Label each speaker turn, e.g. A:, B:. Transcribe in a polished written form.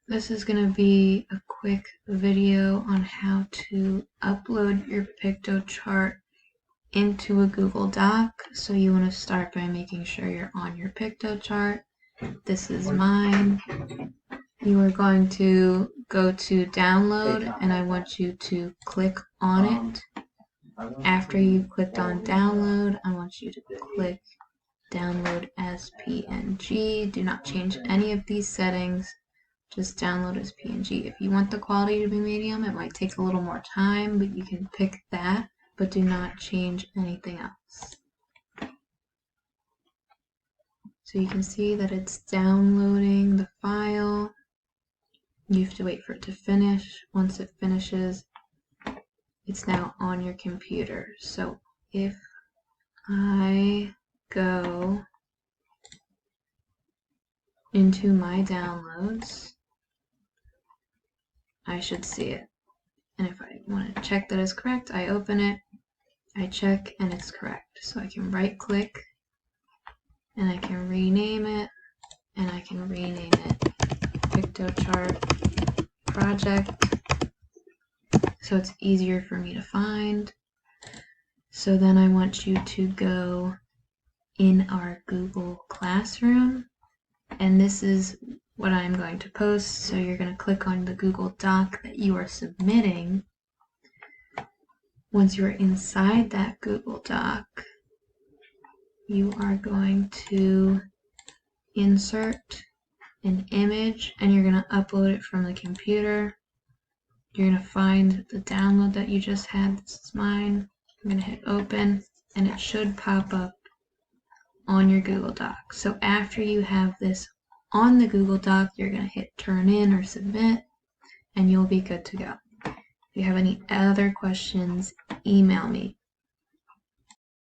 A: This is going to be a quick video on how to upload your Piktochart into a Google Doc. So you want to start by making sure you're on your Piktochart. This is mine. You are going to go to download and I want you to click on it. After you've clicked on download, I want you to click download as PNG. Do not change any of these settings. Just download as PNG. If you want the quality to be medium, it might take a little more time, but you can pick that, but do not change anything else. So you can see that it's downloading the file. You have to wait for it to finish. Once it finishes, it's now on your computer. So if I go into my downloads, I should see it. And if I want to check that it's correct, I open it, I check, and it's correct. So I can right click, and I can rename it, and I can rename it Piktochart Project, so it's easier for me to find. So then I want you to go in our Google Classroom, and this is what I'm going to post. So you're going to click on the Google Doc that you are submitting. Once you're inside that Google Doc, you are going to insert an image and you're going to upload it from the computer. You're going to find the download that you just had. This is mine. I'm going to hit open and it should pop up on your Google Doc. So after you have this on the Google Doc, you're going to hit turn in or submit and you'll be good to go. If you have any other questions, email me.